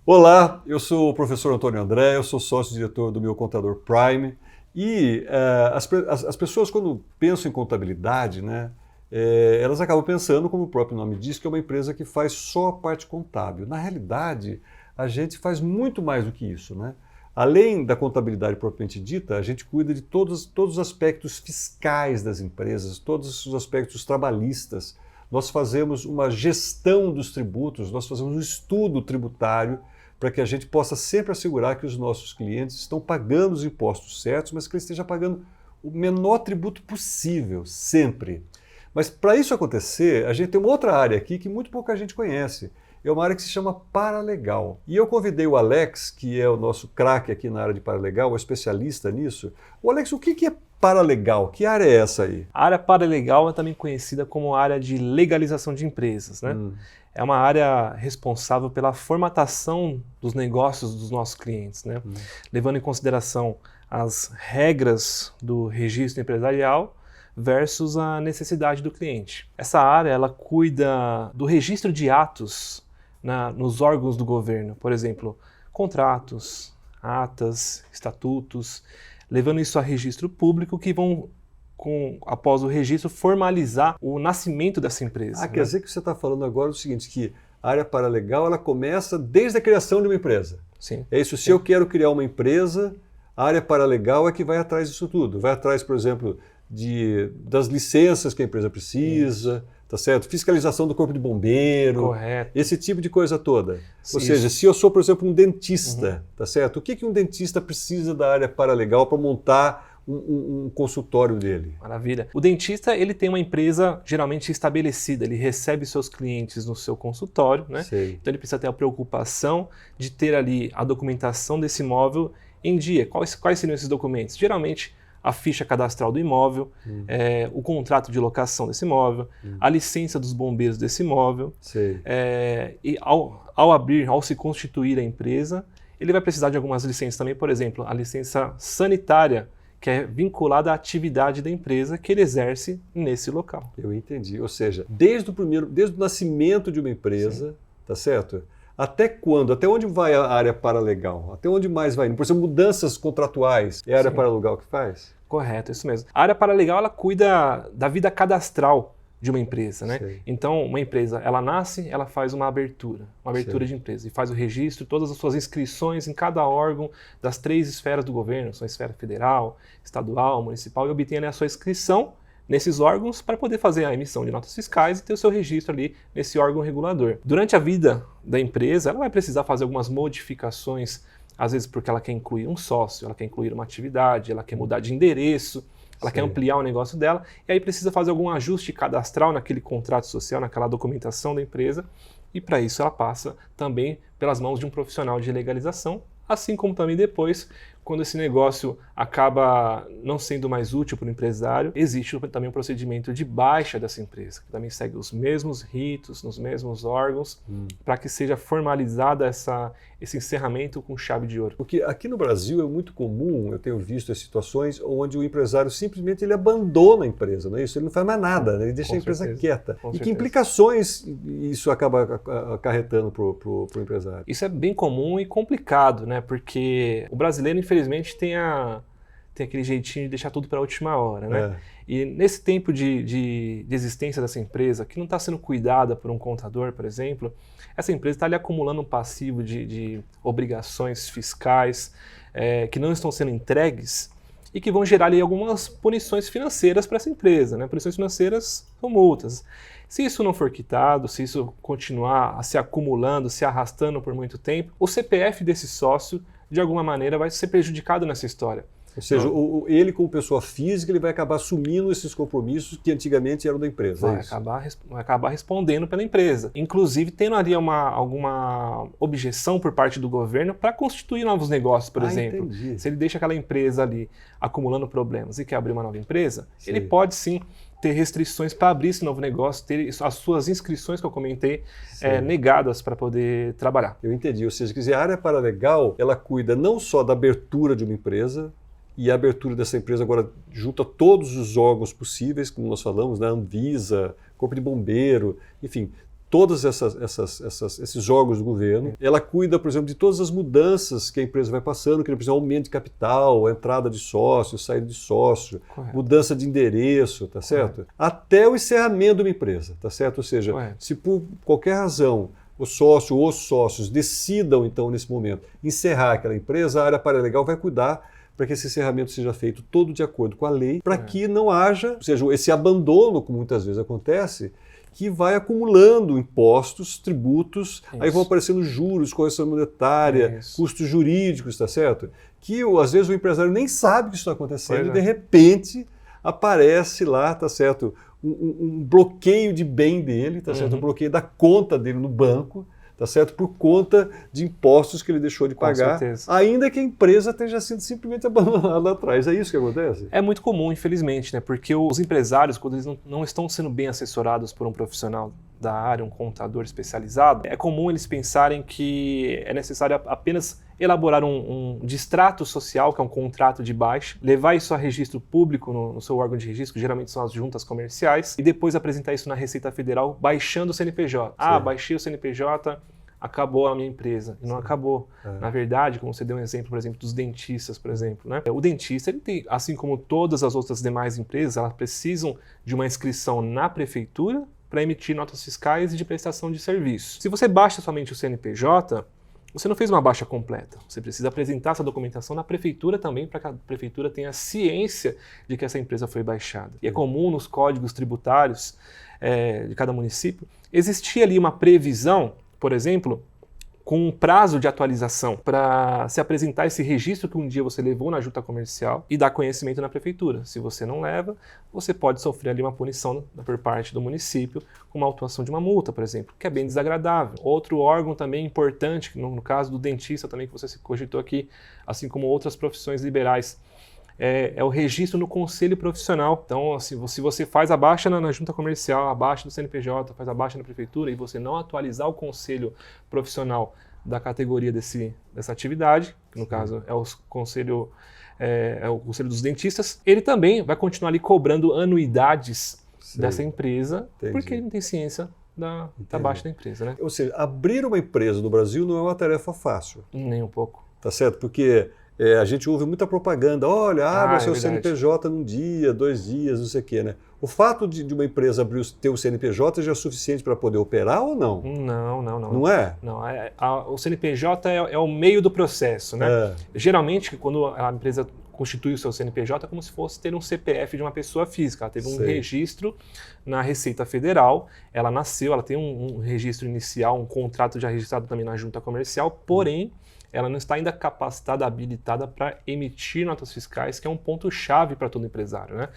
Olá, eu sou o professor Antônio André, eu sou sócio-diretor do Meu Contador Prime e as pessoas quando pensam em contabilidade, né, elas acabam pensando, como o próprio nome diz, que é uma empresa que faz só a parte contábil. Na realidade, a gente faz muito mais do que isso, né? Além da contabilidade propriamente dita, a gente cuida de todos os aspectos fiscais das empresas, todos os aspectos trabalhistas. Nós fazemos uma gestão dos tributos, nós fazemos um estudo tributário para que a gente possa sempre assegurar que os nossos clientes estão pagando os impostos certos, mas que eles estejam pagando o menor tributo possível, sempre. Mas para isso acontecer, a gente tem uma outra área aqui que muito pouca gente conhece. É uma área que se chama paralegal. E eu convidei o Alex, que é o nosso craque aqui na área de paralegal, o especialista nisso. O Alex, o que é paralegal? Que área é essa aí? A área paralegal é também conhecida como área de legalização de empresas, né? É uma área responsável pela formatação dos negócios dos nossos clientes, né? Levando em consideração as regras do registro empresarial versus a necessidade do cliente. Essa área ela cuida do registro de atos nos órgãos do governo, por exemplo, contratos, atas, estatutos, levando isso a registro público que vão, após o registro, formalizar o nascimento dessa empresa. Quer dizer que você está falando agora o seguinte, que a área paralegal ela começa desde a criação de uma empresa. Sim. É isso, se eu quero criar uma empresa, a área paralegal é que vai atrás disso tudo. Vai atrás, por exemplo, das licenças que a empresa precisa, tá certo? Fiscalização do corpo de bombeiro, correto, esse tipo de coisa toda. Ou isso. seja, se eu sou, por exemplo, um dentista, tá certo? O que um dentista precisa da área paralegal para montar um consultório dele? Maravilha. O dentista ele tem uma empresa geralmente estabelecida, ele recebe seus clientes no seu consultório, né? Sei. Então ele precisa ter a preocupação de ter ali a documentação desse imóvel em dia. Quais seriam esses documentos? Geralmente a ficha cadastral do imóvel, o contrato de locação desse imóvel, a licença dos bombeiros desse imóvel. E ao se constituir a empresa, ele vai precisar de algumas licenças também, por exemplo, a licença sanitária, que é vinculada à atividade da empresa que ele exerce nesse local. Eu entendi. Ou seja, desde o nascimento de uma empresa, tá certo? Até quando? Até onde vai a área paralegal? Até onde mais vai? Por exemplo, mudanças contratuais, é a área paralegal que faz? Correto, isso mesmo. A área paralegal ela cuida da vida cadastral de uma empresa, né? Sei. Então, uma empresa, ela nasce, ela faz uma abertura Sei. de empresa, e faz o registro, todas as suas inscrições em cada órgão das 3 esferas do governo, sua esfera federal, estadual, municipal, e obtém ali a sua inscrição nesses órgãos para poder fazer a emissão de notas fiscais e ter o seu registro ali nesse órgão regulador. Durante a vida da empresa, ela vai precisar fazer algumas modificações, às vezes porque ela quer incluir um sócio, ela quer incluir uma atividade, ela quer mudar de endereço, ela quer ampliar o negócio dela, e aí precisa fazer algum ajuste cadastral naquele contrato social, naquela documentação da empresa, e para isso ela passa também pelas mãos de um profissional de legalização, assim como também depois, quando esse negócio acaba não sendo mais útil para o empresário, existe também um procedimento de baixa dessa empresa, que também segue os mesmos ritos, nos mesmos órgãos, para que seja formalizada esse encerramento com chave de ouro. Porque aqui no Brasil é muito comum, eu tenho visto as situações onde o empresário simplesmente ele abandona a empresa, não é isso? Ele não faz mais nada, né? Ele deixa a empresa quieta. E que implicações isso acaba acarretando para o empresário? Isso é bem comum e complicado, né? Porque o brasileiro, infelizmente, tem aquele jeitinho de deixar tudo para a última hora, né? E nesse tempo de existência dessa empresa, que não está sendo cuidada por um contador, por exemplo, essa empresa está ali acumulando um passivo de obrigações fiscais que não estão sendo entregues e que vão gerar ali algumas punições financeiras para essa empresa, né? Punições financeiras são multas. Se isso não for quitado, se isso continuar se acumulando, se arrastando por muito tempo, o CPF desse sócio de alguma maneira vai ser prejudicado nessa história. Ou seja, ele como pessoa física ele vai acabar assumindo esses compromissos que antigamente eram da empresa. Vai acabar respondendo pela empresa. Inclusive tendo ali alguma objeção por parte do governo para constituir novos negócios, por exemplo. Entendi. Se ele deixa aquela empresa ali acumulando problemas e quer abrir uma nova empresa, ele pode sim ter restrições para abrir esse novo negócio, ter as suas inscrições que eu comentei negadas para poder trabalhar. Eu entendi, ou seja, quer dizer, a área paralegal ela cuida não só da abertura de uma empresa, e a abertura dessa empresa agora junta todos os órgãos possíveis, como nós falamos, né? Anvisa, Corpo de Bombeiro, enfim, todos esses órgãos do governo. Ela cuida, por exemplo, de todas as mudanças que a empresa vai passando, que ele precisa de aumento de capital, entrada de sócio, saída de sócio, Correto. mudança de endereço, tá certo? Até o encerramento de uma empresa, tá certo? Ou seja, Correto. se por qualquer razão o sócio ou os sócios decidam, então, nesse momento, encerrar aquela empresa, a área paralegal vai cuidar para que esse encerramento seja feito todo de acordo com a lei, para que não haja, ou seja, esse abandono, como muitas vezes acontece, que vai acumulando impostos, tributos, aí vão aparecendo juros, correção monetária, custos jurídicos, tá certo? Que às vezes o empresário nem sabe que isso está acontecendo e de repente aparece lá, tá certo? Um bloqueio de bem dele, tá certo? Um bloqueio da conta dele no banco, tá certo? Por conta de impostos que ele deixou de pagar, ainda que a empresa tenha sido simplesmente abandonada lá atrás. É isso que acontece? É muito comum, infelizmente, né? Porque os empresários, quando eles não estão sendo bem assessorados por um profissional da área, um contador especializado, é comum eles pensarem que é necessário apenas elaborar um distrato social, que é um contrato de baixa, levar isso a registro público no seu órgão de registro, que geralmente são as juntas comerciais, e depois apresentar isso na Receita Federal baixando o CNPJ. Ah, baixei o CNPJ, acabou a minha empresa. E não acabou. Na verdade, como você deu um exemplo, por exemplo, dos dentistas, por exemplo, né? O dentista, ele tem, assim como todas as outras demais empresas, elas precisam de uma inscrição na prefeitura para emitir notas fiscais e de prestação de serviço. Se você baixa somente o CNPJ, você não fez uma baixa completa. Você precisa apresentar essa documentação na prefeitura também, para que a prefeitura tenha ciência de que essa empresa foi baixada. E é comum nos códigos tributários de cada município existir ali uma previsão, por exemplo, com um prazo de atualização para se apresentar esse registro que um dia você levou na junta comercial e dar conhecimento na prefeitura. Se você não leva, você pode sofrer ali uma punição por parte do município, com uma autuação de uma multa, por exemplo, que é bem desagradável. Outro órgão também importante, no caso do dentista também, que você se cogitou aqui, assim como outras profissões liberais, é o registro no conselho profissional. Então, assim, se você faz a baixa na junta comercial, a baixa do CNPJ, faz a baixa na prefeitura e você não atualizar o conselho profissional da categoria dessa atividade, que no caso é o conselho dos dentistas, ele também vai continuar ali cobrando anuidades dessa empresa, porque ele não tem ciência da baixa da empresa, né? Ou seja, abrir uma empresa no Brasil não é uma tarefa fácil. Nem um pouco. Tá certo? Porque a gente ouve muita propaganda, olha, abra seu CNPJ num dia, 2 dias, não sei o quê, né? O fato de uma empresa ter o CNPJ já é suficiente para poder operar ou não? Não. Não é? Não, o CNPJ é o meio do processo, né? Geralmente, quando a empresa constitui o seu CNPJ, é como se fosse ter um CPF de uma pessoa física. Ela teve um registro na Receita Federal, ela nasceu, ela tem um registro inicial, um contrato já registrado também na junta comercial, porém, ela não está ainda capacitada, habilitada para emitir notas fiscais, que é um ponto-chave para todo empresário, né?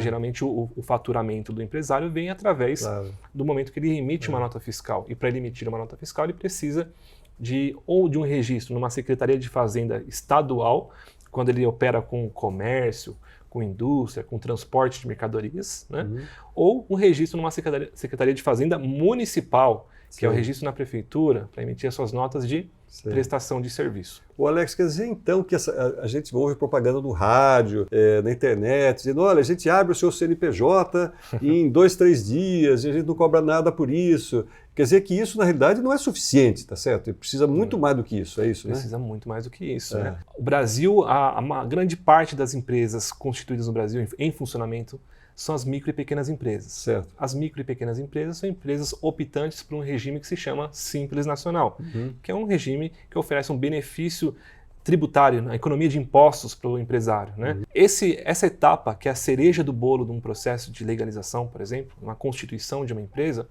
Geralmente o faturamento do empresário vem através do momento que ele emite uma nota fiscal. E para ele emitir uma nota fiscal, ele precisa de um registro numa Secretaria de Fazenda estadual, quando ele opera com comércio, com indústria, com transporte de mercadorias, né? Ou um registro numa Secretaria de Fazenda municipal, que é o registro na prefeitura, para emitir as suas notas de prestação de serviço. O Alex, quer dizer então que a gente ouve propaganda no rádio, na internet, dizendo, olha, a gente abre o seu CNPJ em 2, 3 dias e a gente não cobra nada por isso. Quer dizer que isso, na realidade, não é suficiente, tá certo? Ele precisa muito mais do que isso, é isso, né? Precisa muito mais do que isso, né? O Brasil, uma grande parte das empresas constituídas no Brasil em funcionamento são as micro e pequenas empresas. Certo. As micro e pequenas empresas são empresas optantes por um regime que se chama Simples Nacional, que é um regime que oferece um benefício tributário, a economia de impostos para o empresário, né? Essa etapa, que é a cereja do bolo de um processo de legalização, por exemplo, uma constituição de uma empresa,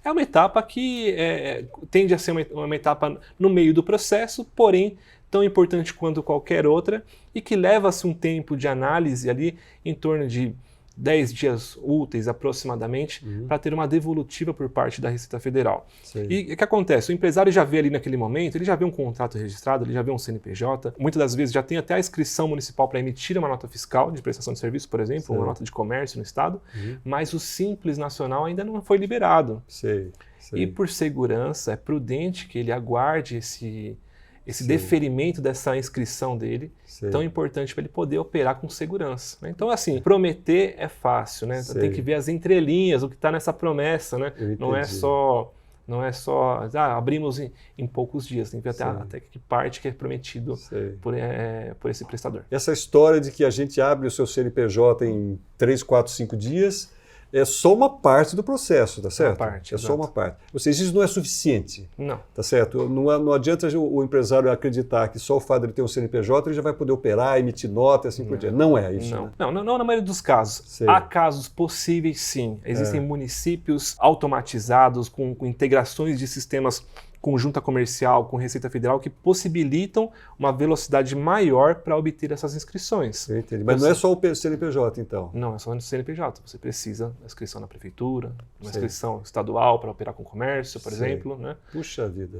é uma etapa que tende a ser uma etapa no meio do processo, porém tão importante quanto qualquer outra, e que leva-se um tempo de análise ali em torno de 10 dias úteis aproximadamente, para ter uma devolutiva por parte da Receita Federal. E o que acontece? O empresário já vê ali naquele momento, ele já vê um contrato registrado, ele já vê um CNPJ, muitas das vezes já tem até a inscrição municipal para emitir uma nota fiscal de prestação de serviço, por exemplo, uma nota de comércio no estado, mas o Simples Nacional ainda não foi liberado. E por segurança, é prudente que ele aguarde esse deferimento dessa inscrição dele, tão importante para ele poder operar com segurança, né? Então, assim, prometer é fácil, né? Tem que ver as entrelinhas, o que está nessa promessa, né? Não é só Não é só, abrimos em poucos dias, tem que ver até que parte que é prometido por esse prestador. Essa história de que a gente abre o seu CNPJ em 3, 4, 5 dias é só uma parte do processo, tá certo? Só uma parte. Ou seja, isso não é suficiente. Não. Tá certo? Não adianta o empresário acreditar que só o fato de ele ter um CNPJ ele já vai poder operar, emitir nota e assim por diante. Não é isso. Não, né? não na maioria dos casos. Sei. Há casos possíveis, sim. Existem municípios automatizados com integrações de sistemas com junta comercial, com Receita Federal, que possibilitam uma velocidade maior para obter essas inscrições. Entendi. Mas não é só o CNPJ, então? Não, é só o CNPJ. Você precisa da inscrição na prefeitura, uma inscrição estadual para operar com comércio, por exemplo. Né? Puxa vida.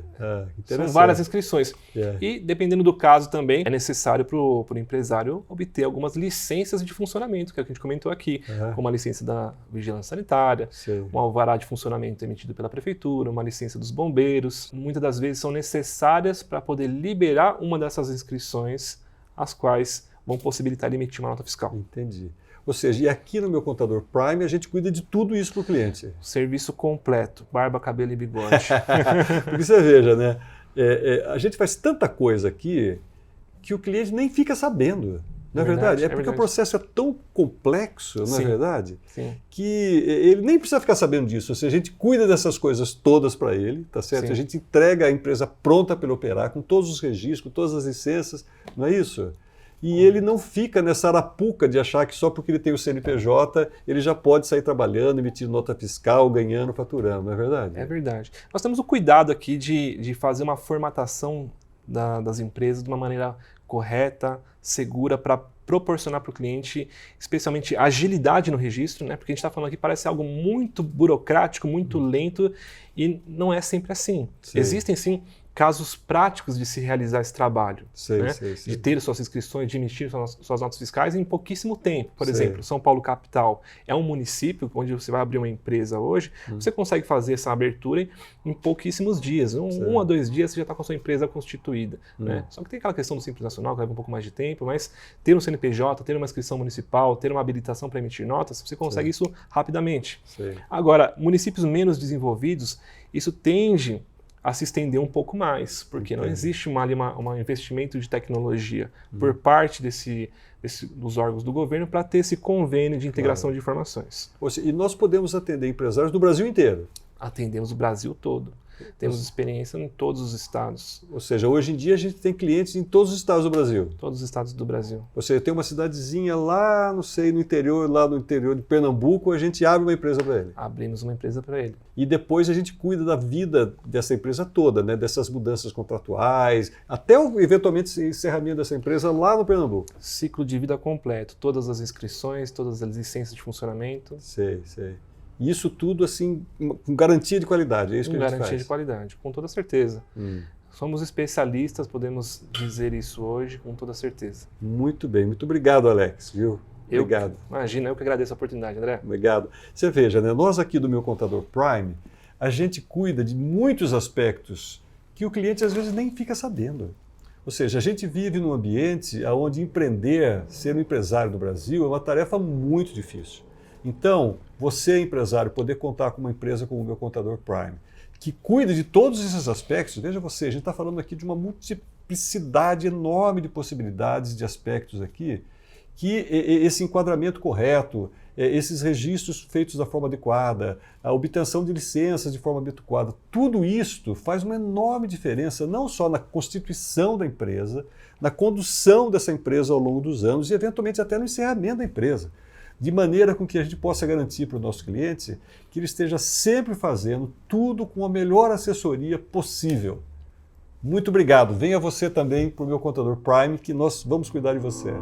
São várias inscrições. E, dependendo do caso também, é necessário para o empresário obter algumas licenças de funcionamento, que é o que a gente comentou aqui, como a licença da Vigilância Sanitária, um alvará de funcionamento emitido pela prefeitura, uma licença dos bombeiros. Muitas das vezes são necessárias para poder liberar uma dessas inscrições, as quais vão possibilitar emitir uma nota fiscal. Entendi. Ou seja, e aqui no meu contador Prime a gente cuida de tudo isso para o cliente. Serviço completo, barba, cabelo e bigode. Porque você veja, né? A gente faz tanta coisa aqui que o cliente nem fica sabendo. Não é verdade? É porque o processo é tão complexo, não é verdade? Sim. Que ele nem precisa ficar sabendo disso. Ou seja, a gente cuida dessas coisas todas para ele, tá certo? Sim. A gente entrega a empresa pronta para ele operar, com todos os registros, com todas as licenças, não é isso? E ele não fica nessa arapuca de achar que só porque ele tem o CNPJ ele já pode sair trabalhando, emitindo nota fiscal, ganhando, faturando, não é verdade? É verdade. Nós temos o cuidado aqui de fazer uma formatação das empresas de uma maneira correta, segura, para proporcionar para o cliente, especialmente agilidade no registro, né? Porque a gente está falando aqui, parece algo muito burocrático, muito lento, e não é sempre assim. Sim. Existem, sim, casos práticos de se realizar esse trabalho, né? De ter suas inscrições, de emitir suas notas fiscais em pouquíssimo tempo. Por exemplo, São Paulo capital é um município onde você vai abrir uma empresa hoje, você consegue fazer essa abertura em pouquíssimos dias. Um a 2 dias você já está com a sua empresa constituída. Né? Só que tem aquela questão do Simples Nacional, que leva um pouco mais de tempo, mas ter um CNPJ, ter uma inscrição municipal, ter uma habilitação para emitir notas, você consegue isso rapidamente. Agora, municípios menos desenvolvidos, isso tende a se estender um pouco mais, porque não existe um investimento de tecnologia por parte dos órgãos do governo para ter esse convênio de integração de informações. E nós podemos atender empresários do Brasil inteiro? Atendemos o Brasil todo. Temos experiência em todos os estados. Ou seja, hoje em dia a gente tem clientes em todos os estados do Brasil. Todos os estados do Brasil. Ou seja, tem uma cidadezinha lá, não sei, no interior de Pernambuco, a gente abre uma empresa para ele. Abrimos uma empresa para ele. E depois a gente cuida da vida dessa empresa toda, né? Dessas mudanças contratuais, até eventualmente o encerramento dessa empresa lá no Pernambuco. Ciclo de vida completo, todas as inscrições, todas as licenças de funcionamento. Sei. E isso tudo assim, com garantia de qualidade, é isso que a gente faz? Com garantia de qualidade, com toda certeza. Somos especialistas, podemos dizer isso hoje com toda certeza. Muito bem, muito obrigado, Alex, viu? Obrigado. Imagina, eu que agradeço a oportunidade, André. Obrigado. Você veja, né? Nós aqui do Meu Contador Prime, a gente cuida de muitos aspectos que o cliente às vezes nem fica sabendo. Ou seja, a gente vive num ambiente onde empreender, ser um empresário do Brasil é uma tarefa muito difícil. Então, você, empresário, poder contar com uma empresa como o Meu Contador Prime, que cuida de todos esses aspectos, veja você, a gente está falando aqui de uma multiplicidade enorme de possibilidades, de aspectos aqui, que esse enquadramento correto, esses registros feitos da forma adequada, a obtenção de licenças de forma adequada, tudo isto faz uma enorme diferença, não só na constituição da empresa, na condução dessa empresa ao longo dos anos e, eventualmente, até no encerramento da empresa. De maneira com que a gente possa garantir para o nosso cliente que ele esteja sempre fazendo tudo com a melhor assessoria possível. Muito obrigado. Venha você também para o Meu Contador Prime, que nós vamos cuidar de você.